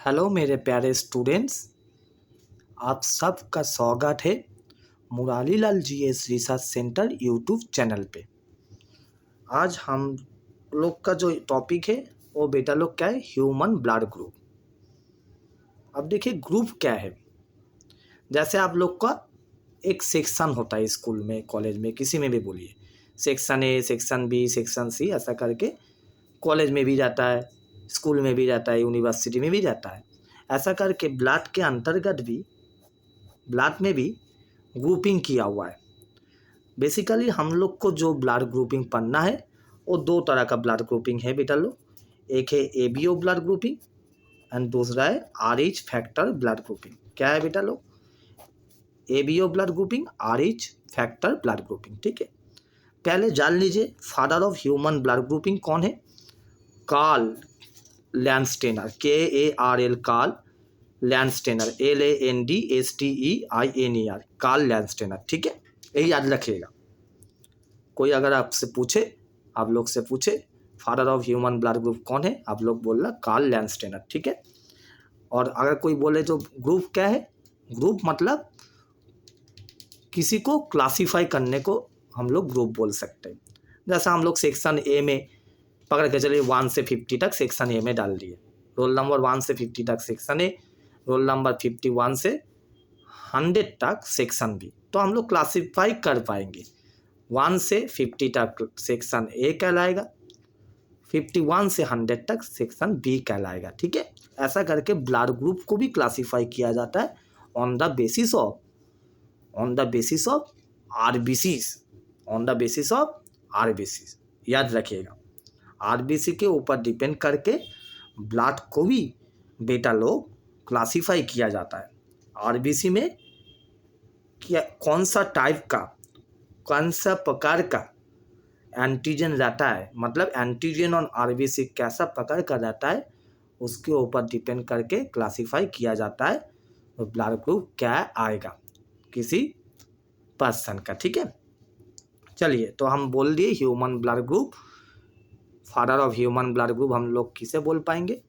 Hello मेरे प्यारे students, आप सबका स्वागत है Murari Lal GS research centre YouTube channel पे। आज हम लोग का जो टॉपिक है वो बेटा लोग क्या है, ह्यूमन ब्लड ग्रुप। अब देखिए ग्रुप क्या है। जैसे आप लोग का एक सेक्शन होता है स्कूल में, कॉलेज में, किसी में भी बोलिए, section A, section B, section C, ऐसा करके कॉलेज में भी जाता है, स्कूल में भी जाता है, यूनिवर्सिटी में भी जाता है। ऐसा करके ब्लड के अंतर्गत भी, ब्लड में भी ग्रुपिंग किया हुआ है। बेसिकली हम लोग को जो ब्लड ग्रुपिंग पढ़ना है वो दो तरह का ब्लड ग्रुपिंग है बेटा लोग। एक है एबीओ ब्लड ग्रुपिंग एंड दूसरा है आरएच फैक्टर ब्लड ग्रुपिंग। क्या है बेटा लोग? ABO blood grouping, Rh factor blood grouping. ठीक है, पहले जान लीजिए father of human blood grouping कौन है। Karl Landsteiner, KARL, Karl Landsteiner, LANDSTEINER, Karl Landsteiner. ठीक है, यही याद रखिएगा। कोई अगर आपसे पूछे, आप लोग से पूछे father of human blood group कौन है, आप लोग बोलना कार्ल लैंडस्टेनर। ठीक है, और अगर कोई बोले तो ग्रुप क्या है, ग्रुप मतलब किसी को क्लासीफाई करने को हम लोग ग्रुप बोल सकते हैं। जैसा हम लोग सेक्शन ए में पकड़ के चलिए 1 से 50 तक सेक्शन ए में डाल दिए, रोल नंबर 1 से 50 तक सेक्शन ए, रोल नंबर 51 से 100 तक सेक्शन बी, तो हम लोग क्लासीफाई कर पाएंगे। 1 से 50 तक सेक्शन ए कहलाएगा, 51 से 100 तक सेक्शन बी कहलाएगा। ठीक है, ऐसा करके ब्लड ग्रुप को भी क्लासीफाई किया जाता है on the basis of RBCs, on the basis of RBCs. याद रखिएगा, आरबीसी के ऊपर डिपेंड करके ब्लड को भी बेटा लोग क्लासीफाई किया जाता है। आरबीसी में क्या, कौन सा टाइप का, कौन सा प्रकार का एंटीजन रहता है, मतलब एंटीजन ऑन आरबीसी कैसा प्रकार का रहता है, उसके ऊपर डिपेंड करके क्लासीफाई किया जाता है तो ब्लड ग्रुप क्या आएगा किसी पर्सन का। ठीक है, चलिए तो हम बोल दिए human blood group. Father of human blood group हम लोग किसे बोल पाएंगे?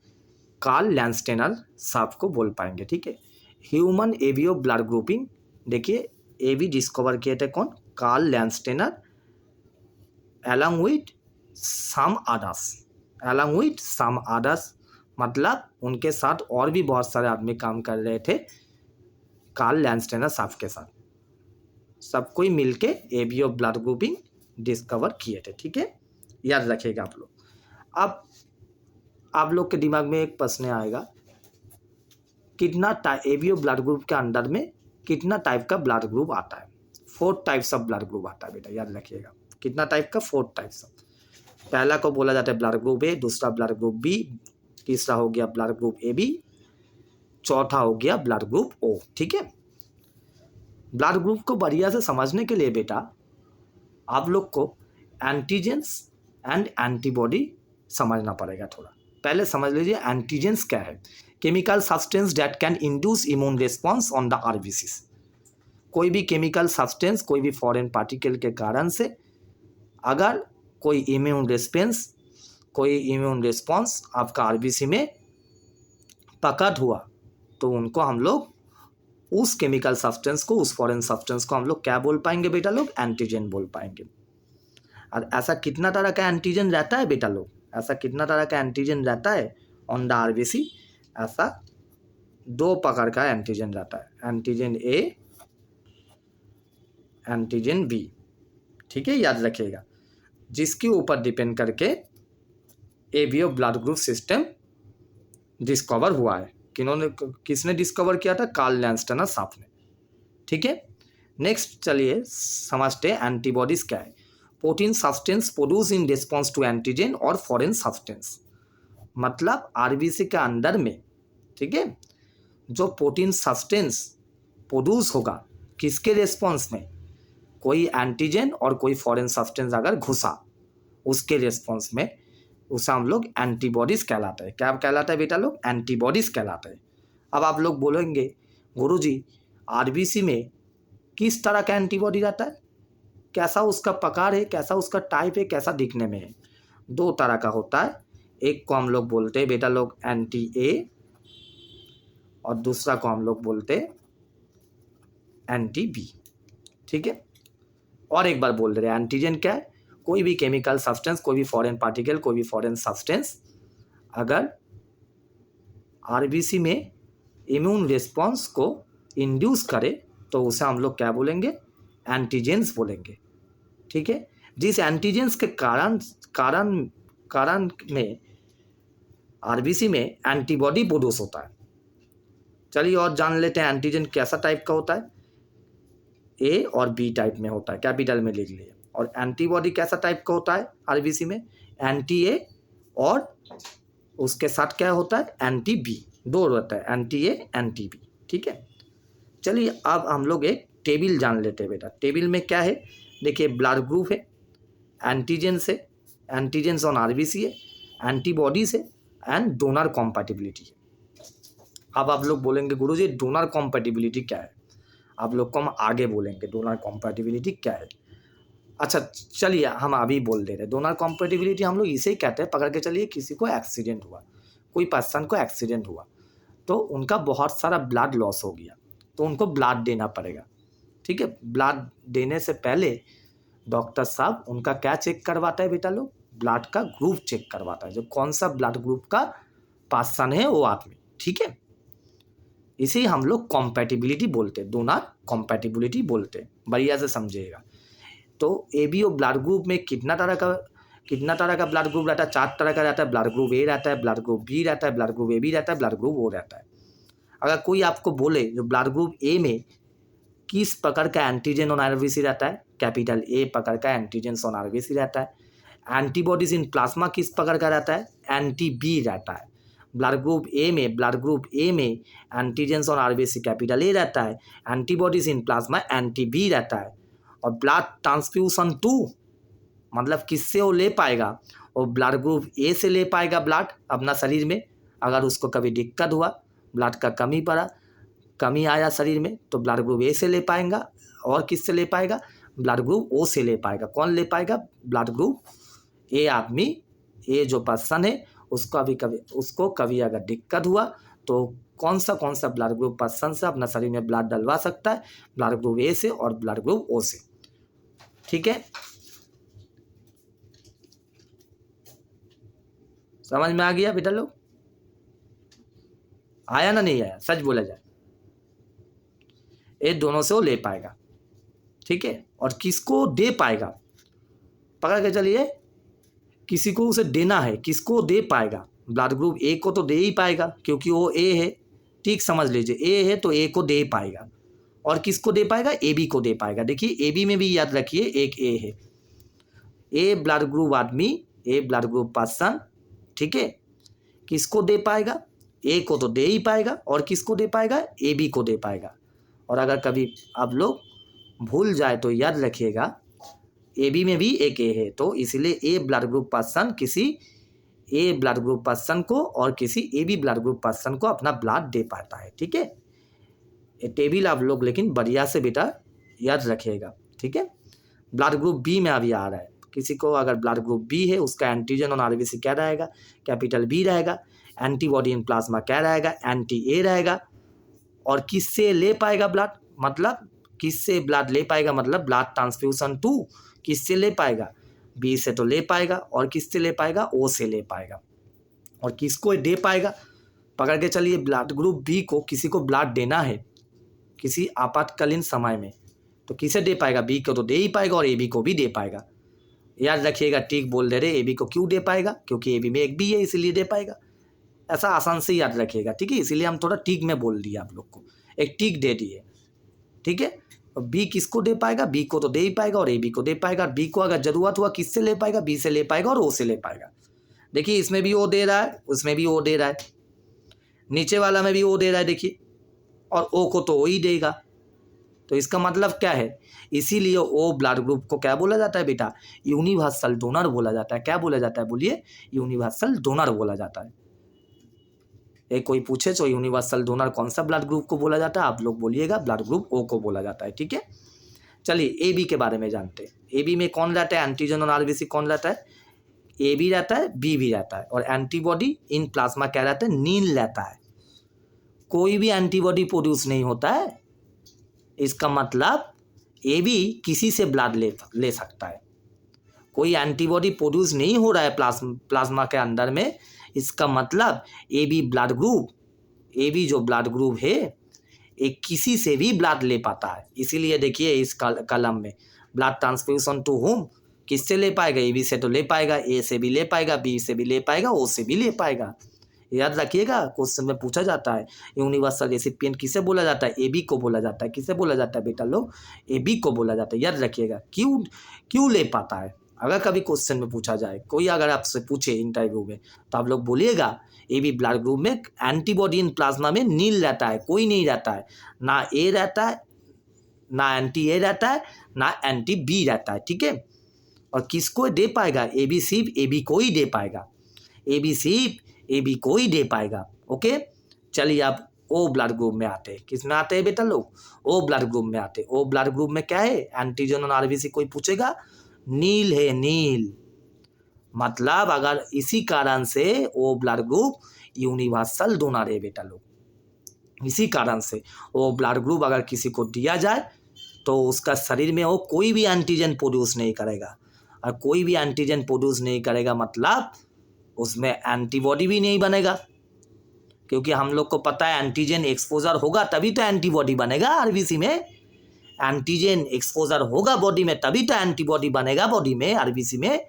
कार्ल लैंडस्टेनर साहब को बोल पाएंगे। ठीक है, ह्यूमन एबीओ ब्लड ग्रुपिंग, देखिए एबी डिस्कवर किए थे कौन? Karl Landsteiner along with some others, मतलब उनके साथ और भी बहुत सारे आदमी काम कर रहे थे कार्ल लैंडस्टेनर साहब के साथ, सब कोई मिलके एबीओ ब्लड ग्रुपिंग डिस्कवर किए थे। ठीक है, याद रखिएगा आप लोग। अब आप लोग के दिमाग में एक प्रश्न आएगा, कितना एबीओ ब्लड ग्रुप के अंदर में कितना टाइप का ब्लड ग्रुप आता है? 4 टाइप्स ऑफ ब्लड ग्रुप आता है बेटा, याद रखिएगा। कितना टाइप का? 4 टाइप्स ऑफ। पहला को बोला जाता है ब्लड ग्रुप ए, दूसरा ब्लड ग्रुप बी, तीसरा हो गया ब्लड ग्रुप ए बी, चौथा हो गया ब्लड ग्रुप ओ। ठीक है, ब्लड ग्रुप को बढ़िया से समझने के लिए बेटा आप लोग को एंटीजेंस एंड एंटीबॉडी समझना पड़ेगा थोड़ा। पहले समझ लीजिए एंटीजेंस क्या है। Chemical substance that can induce immune response on the RBCs. कोई भी केमिकल सब्सटेंस, कोई भी फॉरेन पार्टिकल के कारण से अगर कोई इम्यून रिस्पॉन्स आपका आरबीसी में प्रकट हुआ तो उनको हम लोग, उस केमिकल सब्सटेंस को, उस फॉरेन सब्सटेंस को हम लोग क्या बोल पाएंगे बेटा लोग? एंटीजन बोल पाएंगे। और ऐसा कितना तरह का एंटीजन रहता है बेटा लोग? ऐसा कितना तरह का एंटीजन रहता है ऑन द आरबीसी? ऐसा 2 प्रकार का एंटीजन रहता है, एंटीजन ए, एंटीजन बी। ठीक है, याद रखिएगा, जिसके ऊपर डिपेंड करके ABO blood group system discover हुआ है। किसने डिस्कवर किया था? कार्ल लैंडस्टेनर साहब ने। ठीक है, नेक्स्ट चलिए समझते हैं एंटीबॉडीज क्या है। Protein substance produce in response to antigen और फॉरेन सब्सटेंस, मतलब आरबीसी के अंदर में, ठीक है, जो प्रोटीन सब्सटेंस प्रोड्यूस होगा किसके रिस्पॉन्स में? कोई एंटीजन और कोई फॉरेन सब्सटेंस अगर घुसा उसके रिस्पॉन्स में, उसे हम लोग एंटीबॉडीज कहलाता है। क्या कहलाता है बेटा लोग? एंटीबॉडीज कहलाता है। अब आप लोग बोलेंगे गुरुजी आरबीसी में किस तरह का एंटीबॉडी रहता है, कैसा उसका प्रकार है, कैसा उसका टाइप है, कैसा दिखने में है? 2 तरह का होता है। एक को हम लोग बोलते हैं बेटा लोग एंटी ए और दूसरा को हम लोग बोलते एंटी बी। ठीक है, और एक बार बोल रहे हैं, एंटीजन क्या है? कोई भी केमिकल सब्सटेंस, कोई भी फॉरेन पार्टिकल, कोई भी फॉरेन सब्सटेंस अगर आरबीसी में इम्यून रिस्पॉन्स को इंड्यूस करे तो उसे हम लोग क्या बोलेंगे? एंटीजेंस बोलेंगे। ठीक है, जिस एंटीजेंस के कारण में आरबीसी में एंटीबॉडी प्रोड्यूस होता है। चलिए और जान लेते हैं एंटीजन कैसा टाइप का होता है। ए और बी टाइप में होता है, कैपिटल में लिख लिए। और एंटीबॉडी कैसा टाइप का होता है आरबीसी में? एंटी ए और उसके साथ क्या होता है? Anti B. दो रहता है, एंटी ए एंटी बी। ठीक है, चलिए अब हम लोग एक टेबल जान लेते हैं बेटा। टेबल में क्या है? देखिए, ब्लड ग्रुप है, एंटीजेंस है, एंटीजेंस ऑन आरबीसी है, एंटीबॉडीज है एंड डोनर कॉम्पैटिबिलिटी है। अब आप लोग बोलेंगे गुरुजी डोनर कॉम्पैटिबिलिटी क्या है? आप लोग को हम आगे बोलेंगे डोनर कॉम्पैटिबिलिटी क्या है। अच्छा चलिए हम अभी बोल दे रहे हैं। डोनर कॉम्पैटिबिलिटी हम लोग इसे ही कहते हैं, पकड़ के चलिए, किसी को एक्सीडेंट हुआ, कोई पर्सन को एक्सीडेंट हुआ तो उनका बहुत सारा ब्लड लॉस हो गया तो उनको ब्लड देना पड़ेगा। ठीक है, ब्लड देने से पहले डॉक्टर साहब उनका क्या चेक करवाता है बेटा लोग? ब्लड का ग्रुप चेक करवाता है, जो कौन सा ब्लड ग्रुप का पर्सन है वो आदमी। ठीक है, इसे हम लोग कॉम्पैटिबिलिटी बोलते हैं, डोनर कॉम्पैटिबिलिटी बोलते हैं, बढ़िया से समझिएगा। तो एबीओ ब्लड ग्रुप में कितना तरह का ब्लड ग्रुप रहता है? 4 तरह का रहता है। ब्लड ग्रुप ए रहता है, ब्लड ग्रुप बी रहता है, ब्लड ग्रुप ए बी रहता है, ब्लड ग्रुप ओ रहता है। अगर कोई आपको बोले जो ब्लड ग्रुप ए में किस प्रकार का एंटीजन ऑन आरबीसी रहता है? कैपिटल ए प्रकार का एंटीजन ऑन आरबीसी रहता है। एंटीबॉडीज इन प्लाज्मा किस प्रकार का रहता है? एंटी बी रहता है। ब्लड ग्रुप ए में antigen on RBC capital A रहता है, antibodies in plasma anti B रहता है। और ब्लड ट्रांसफ्यूशन 2 मतलब किससे वो ले पाएगा? वो ब्लड ग्रुप ए से ले पाएगा ब्लड अपना शरीर में। अगर उसको कभी दिक्कत हुआ, ब्लड का कमी आया शरीर में, तो ब्लड ग्रुप ए से ले पाएगा। और किससे ले पाएगा? ब्लड ग्रुप ओ से ले पाएगा। कौन ले पाएगा? ब्लड ग्रुप ए आदमी, ए जो पर्सन है उसको कभी अगर दिक्कत हुआ तो कौन सा ब्लड ग्रुप पर्सन से अपना शरीर में ब्लड डलवा सकता है? ब्लड ग्रुप ए से और ब्लड ग्रुप ओ से। ठीक है, समझ में आ गया बेटा लोग? आया ना नहीं आया? सच बोला जाए, ये दोनों से वो ले पाएगा। ठीक है, और किसको दे पाएगा? पकड़ के चलिए, किसी को उसे देना है, किसको दे पाएगा? ब्लड ग्रुप ए को तो दे ही पाएगा क्योंकि वो ए है। ठीक समझ लीजिए, ए है तो ए को दे पाएगा। और किसको दे पाएगा? ए बी को दे पाएगा। देखिए ए बी में भी याद रखिए एक ए है, ए ब्लड ग्रुप आदमी, ए ब्लड ग्रुप पर्सन। ठीक है, किसको दे पाएगा? ए को तो दे ही पाएगा। और किसको दे पाएगा? ए बी को दे पाएगा। और अगर कभी आप लोग भूल जाए तो याद रखिएगा, ए बी में भी एक ए है, तो इसलिए ए ब्लड ग्रुप पर्सन किसी ए ब्लड ग्रुप पर्सन को और किसी A B blood group person को अपना ब्लड दे पाता है। ठीक है, ये टेबल आप लोग लेकिन बढ़िया से बेटा याद रखिएगा। ठीक है, ब्लड ग्रुप बी में अभी आ रहा है, किसी को अगर ब्लड ग्रुप बी है उसका एंटीजन ऑन आरबीसी क्या रहेगा? कैपिटल बी रहेगा। एंटीबॉडी इन प्लाज्मा क्या रहेगा? एंटी ए रहेगा। और किससे ले पाएगा ब्लड? मतलब किससे ब्लड ले पाएगा? मतलब ब्लड ट्रांसफ्यूजन 2 किससे ले पाएगा? बी से तो ले पाएगा। और किससे ले पाएगा? ओ से ले पाएगा। और किसको दे पाएगा? पकड़ के चलिए, ब्लड ग्रुप बी को किसी को ब्लड देना है किसी आपातकालीन समय में, तो किसे दे पाएगा? बी को तो दे ही पाएगा और ए बी को भी दे पाएगा। याद रखिएगा, ठीक बोल दे रहे, ए बी को क्यों दे पाएगा? क्योंकि ए बी में एक बी है इसलिए दे पाएगा। ऐसा आसान से याद रखिएगा। ठीक है, इसीलिए हम थोड़ा टिक में बोल दिया आप लोग को, एक टिक दे दिए। ठीक है, बी किसको दे पाएगा? बी को तो दे ही पाएगा और ए बी को दे पाएगा। बी को अगर जरूरत हुआ किससे ले पाएगा? बी से ले पाएगा और ओ से ले पाएगा। देखिए इसमें भी ओ दे रहा है, उसमें भी ओ दे रहा है, नीचे वाला में भी ओ दे रहा है देखिए, और ओ को तो ओ ही देगा। तो इसका मतलब क्या है? इसीलिए ओ ब्लड ग्रुप को क्या बोला जाता है बेटा? यूनिवर्सल डोनर बोला जाता है। क्या बोला जाता है? बोलिए, यूनिवर्सल डोनर बोला जाता है। एक कोई पूछे तो यूनिवर्सल डोनर कौन सा ब्लड ग्रुप को बोला जाता है? आप लोग बोलिएगा ब्लड ग्रुप ओ को बोला जाता है। ठीक है, चलिए ए बी के बारे में जानते हैं। ए बी में कौन रहता है? एंटीजन ऑन आरबीसी कौन रहता है? ए बी रहता है, बी भी रहता है। और एंटीबॉडी इन प्लाज्मा क्या रहता है? नील रहता है। कोई भी एंटीबॉडी प्रोड्यूस नहीं होता है। इसका मतलब ए बी किसी से ब्लड ले सकता है। कोई एंटीबॉडी प्रोड्यूस नहीं हो रहा है प्लाज्मा के अंदर में, इसका मतलब A B blood group, A B जो ब्लड ग्रुप है एक किसी से भी ब्लड ले पाता है। इसीलिए देखिए इस कलम में ब्लड ट्रांसफ्यूजन टू होम, किससे ले पाएगा? ए बी से तो ले पाएगा, ए से भी ले पाएगा, बी से भी ले पाएगा, ओ से भी ले पाएगा। याद रखिएगा, क्वेश्चन में पूछा जाता है यूनिवर्सल रेसिपिएंट किसे बोला जाता है? ए बी को बोला जाता है। किसे बोला जाता है बेटा लोग? ए बी को बोला जाता है। याद रखिएगा, क्यों ले पाता है? अगर कभी क्वेश्चन में पूछा जाए, कोई अगर आपसे पूछे इंटरव्यू में, तो आप लोग बोलिएगा ए बी ब्लड ग्रुप में एंटीबॉडी इन प्लाज्मा में नील रहता है, कोई नहीं रहता है। ना ए रहता है, ना एंटी ए रहता है, ना एंटी बी रहता है। ठीक है, और किसको दे पाएगा? ए बी सिर्फ ए बी को ही दे पाएगा, ए बी सिर्फ ए बी को ही दे पाएगा। ओके, चलिए आप ओ ब्लड ग्रुप में आते हैं। किस में आते हैं बेटा लोग? ओ ब्लड ग्रुप में आते हैं। ओ ब्लड ग्रुप में क्या है? एंटीजन और आरबीसी। कोई पूछेगा, नील है, नील। मतलब अगर इसी कारण से O blood group universal donor है बेटा लोग। इसी कारण से ओ ब्लड ग्रुप अगर किसी को दिया जाए तो उसका शरीर में वो कोई भी एंटीजन प्रोड्यूस नहीं करेगा, और कोई भी एंटीजन प्रोड्यूस नहीं करेगा मतलब उसमें एंटीबॉडी भी नहीं बनेगा, क्योंकि हम लोग को पता है एंटीजन एक्सपोजर होगा तभी तो एंटीबॉडी बनेगा। आरबीसी में एंटीजन एक्सपोजर होगा बॉडी में तभी तो एंटीबॉडी बनेगा बॉडी में, आरबीसी में।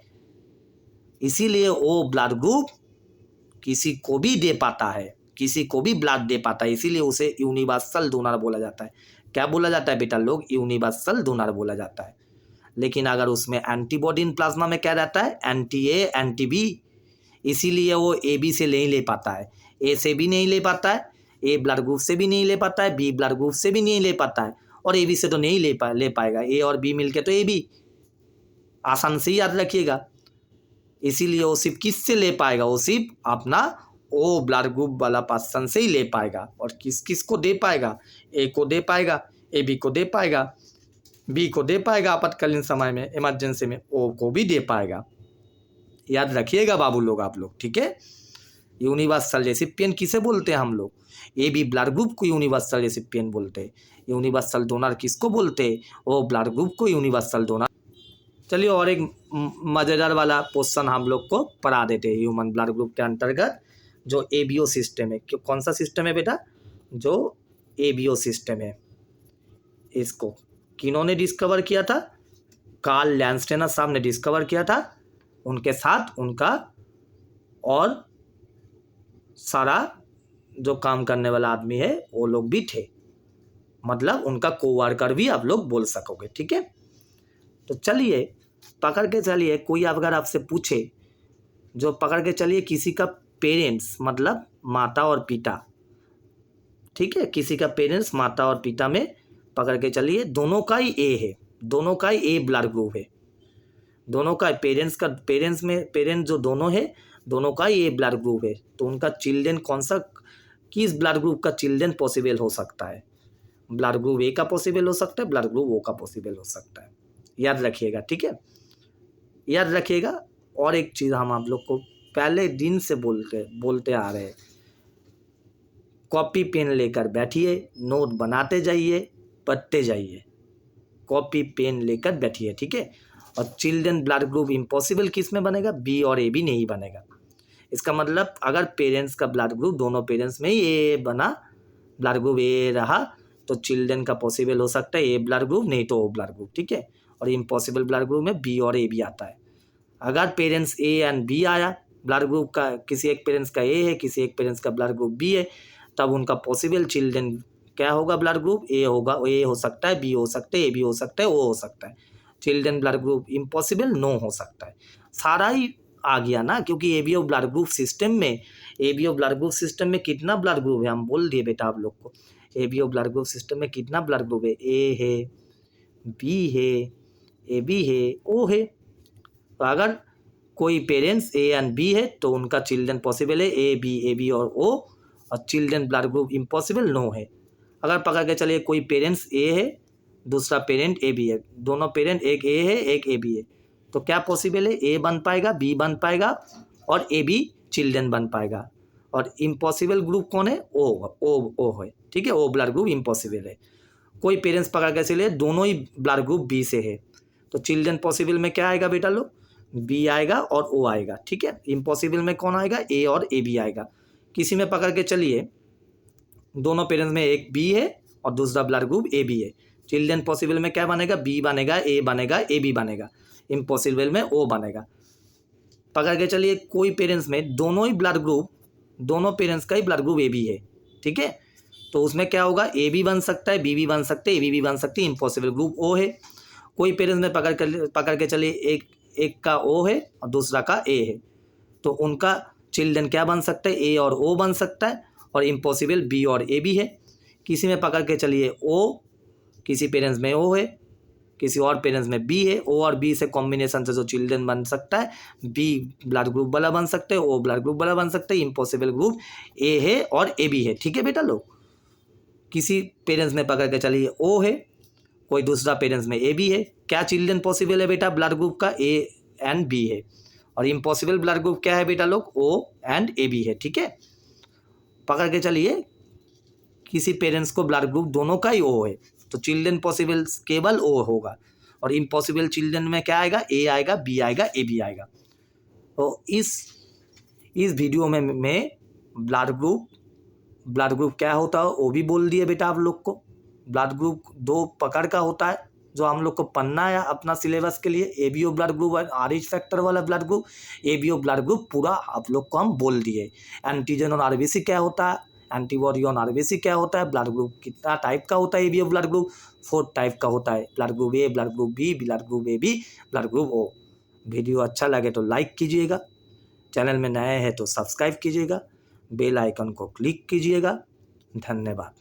इसीलिए वो ब्लड ग्रुप किसी को भी दे पाता है, किसी को भी ब्लड दे पाता है, इसीलिए उसे यूनिवर्सल डोनर बोला जाता है। क्या बोला जाता है बेटा लोग? यूनिवर्सल डोनर बोला जाता है। लेकिन अगर उसमें एंटीबॉडी इन प्लाज्मा में क्या रहता है? Anti A, anti B. इसीलिए वो ए बी से नहीं ले पाता है, ए से भी नहीं ले पाता है, ए ब्लड ग्रुप से भी नहीं ले पाता है, बी ब्लड ग्रुप से भी नहीं ले पाता है, और ए बी से तो नहीं ले पाएगा। ए और बी मिलके तो ए बी, आसान से याद रखिएगा। इसीलिए वो सिर्फ किससे ले पाएगा? वो सिर्फ अपना ओ ब्लड ग्रुप वाला पर्सन से ही ले पाएगा। और किस को दे पाएगा? ए को दे पाएगा, ए बी को दे पाएगा, बी को दे पाएगा आपातकालीन समय में, इमरजेंसी में, ओ को भी दे पाएगा। याद रखिएगा बाबू लोग, आप लोग। ठीक है, यूनिवर्सल रेसिपिएंट किसे बोलते हैं हम लोग? ए बी ब्लड ग्रुप को यूनिवर्सल रेसिपिएंट बोलते हैं। यूनिवर्सल डोनर किसको बोलते हैं? ओ ब्लड ग्रुप को यूनिवर्सल डोनर। चलिए और एक मजेदार वाला क्वेश्चन हम लोग को पढ़ा देते हैं। ह्यूमन ब्लड ग्रुप के अंतर्गत जो एबीओ सिस्टम है, कौन सा सिस्टम है बेटा? जो एबीओ सिस्टम है, इसको किन्होंने डिस्कवर किया था? कार्ल लैंडस्टेनर साहब ने डिस्कवर किया था। उनके साथ उनका और सारा जो काम करने वाला आदमी है वो लोग भी थे, मतलब उनका कोवर्कर भी आप लोग बोल सकोगे। ठीक है, तो चलिए पकड़ के चलिए। कोई अगर आपसे पूछे, जो पकड़ के चलिए किसी का पेरेंट्स मतलब माता और पिता, ठीक है, किसी का पेरेंट्स माता और पिता में पकड़ के चलिए, दोनों का ही ए है, दोनों का ही ए ब्लड ग्रुप है, दोनों का पेरेंट्स जो दोनों है, दोनों का ही ए ब्लड ग्रुप है। तो उनका चिल्ड्रन कौन सा, किस ब्लड ग्रुप का चिल्ड्रन पॉसिबल हो सकता है? ब्लड ग्रुप ए का पॉसिबल हो सकता है, ब्लड ग्रुप ओ का पॉसिबल हो सकता है। याद रखिएगा, ठीक है, याद रखिएगा। और एक चीज़ हम आप लोग को पहले दिन से बोलते आ रहे हैं, कॉपी पेन लेकर बैठिए, नोट बनाते जाइए, पढ़ते जाइए, कॉपी पेन लेकर बैठिए। ठीक है, और चिल्ड्रन ब्लड ग्रुप इम्पॉसिबल किस में बनेगा? बी और ए भी नहीं बनेगा। इसका मतलब अगर पेरेंट्स का ब्लड ग्रुप दोनों पेरेंट्स में ही ए बना, ब्लड ग्रुप ए रहा, तो चिल्ड्रन का पॉसिबल हो सकता है ए ब्लड ग्रुप, नहीं तो ओ ब्लड ग्रुप। ठीक है, और इम्पॉसिबल ब्लड ग्रुप में बी और ए भी आता है। अगर पेरेंट्स ए एंड बी आया, ब्लड ग्रुप का किसी एक पेरेंट्स का ए है, किसी एक पेरेंट्स का ब्लड ग्रुप बी है, तब उनका पॉसिबल चिल्ड्रन क्या होगा? ब्लड ग्रुप ए होगा। ए हो सकता है, बी हो सकता है, ए बी हो सकता है, ओ हो सकता है। Children blood group impossible no हो सकता है। सारा ही आ गया ना, क्योंकि एबीओ ब्लड ग्रुप सिस्टम में, एबीओ ब्लड ग्रुप सिस्टम में कितना ब्लड ग्रुप है हम बोल दिए बेटा आप लोग को। एबीओ ब्लड ग्रुप सिस्टम में कितना ब्लड ग्रुप है? ए है, बी है, ए बी है, ओ है। तो अगर कोई पेरेंट्स ए एंड बी है तो उनका चिल्ड्रन पॉसिबल है ए बी और ओ, और children blood group impossible no है। अगर पकड़ के चलिए कोई पेरेंट्स ए है, दूसरा पेरेंट ए बी है, दोनों पेरेंट एक ए है एक ए बी है, तो क्या पॉसिबल है? ए बन पाएगा, बी बन पाएगा और ए बी चिल्ड्रन बन पाएगा। और इम्पॉसिबल ग्रुप कौन है? ओ है, ठीक है, ओ ब्लड ग्रुप इम्पॉसिबल है। कोई पेरेंट्स पकड़ के चलिए दोनों ही ब्लड ग्रुप बी से है, तो चिल्ड्रन पॉसिबल में क्या आएगा बेटा लोग? बी आएगा और ओ आएगा, ठीक है। इम्पॉसिबल में कौन आएगा? ए और ए बी आएगा। किसी में पकड़ के चलिए दोनों पेरेंट्स में एक बी है और दूसरा ब्लड ग्रुप ए बी है, चिल्ड्रन पॉसिबल में क्या बनेगा? बी बनेगा, ए बनेगा, ए बी बनेगा, इम्पॉसिबल में ओ बनेगा। पकड़ के चलिए कोई पेरेंट्स में दोनों ही ब्लड ग्रुप, दोनों पेरेंट्स का ही ब्लड ग्रुप ए बी है, ठीक है, तो उसमें क्या होगा? ए बी बन सकता है, बी बी बन सकते हैं, ए बी भी बन सकती है, इम्पॉसिबल ग्रुप ओ है। कोई पेरेंट्स में पकड़ के चलिए एक का ओ है और दूसरा का ए है, तो उनका चिल्ड्रन क्या बन सकता है? ए और ओ बन सकता है, और इम्पॉसिबल बी और ए बी है। किसी में पकड़ के चलिए ओ, किसी पेरेंट्स में ओ है, किसी और पेरेंट्स में बी है, ओ और बी से कॉम्बिनेशन से जो चिल्ड्रन बन सकता है, बी ब्लड ग्रुप वाला बन सकते हैं, ओ ब्लड ग्रुप वाला बन सकते हैं, इम्पॉसिबल ग्रुप ए है और ए बी है, ठीक है बेटा लोग। किसी पेरेंट्स में पकड़ के चलिए ओ है, कोई दूसरा पेरेंट्स में ए बी है, क्या चिल्ड्रन पॉसिबल है बेटा? ब्लड ग्रुप का ए एंड बी है, और इम्पॉसिबल ब्लड ग्रुप क्या है बेटा लोग? ओ एंड ए बी है, ठीक है। पकड़ के चलिए किसी पेरेंट्स को ब्लड ग्रुप दोनों का ही ओ है, तो चिल्ड्रन पॉसिबल केवल ओ होगा, और इम्पॉसिबल चिल्ड्रन में क्या आएगा? ए आएगा, बी आएगा, ए बी आएगा। तो इस वीडियो में ब्लड ग्रुप क्या होता है वो भी बोल दिए बेटा आप लोग को। ब्लड ग्रुप दो प्रकार का होता है जो हम लोग को पढ़ना है अपना सिलेबस के लिए, एबीओ ब्लड ग्रुप और आरएच फैक्टर वाला blood group. ABO blood group पूरा आप लोग को हम बोल दिए। एंटीजन और आरबीसी क्या होता है, एंटीबॉडी और आरबीसी क्या होता है, ब्लड ग्रुप कितना टाइप का होता है, एबीओ ब्लड ग्रुप 4 टाइप का होता है, blood group A, blood group B, blood group A B, blood group O. Video अच्छा लगे तो लाइक कीजिएगा, चैनल में नए हैं तो सब्सक्राइब कीजिएगा, बेल आइकन को क्लिक कीजिएगा। धन्यवाद।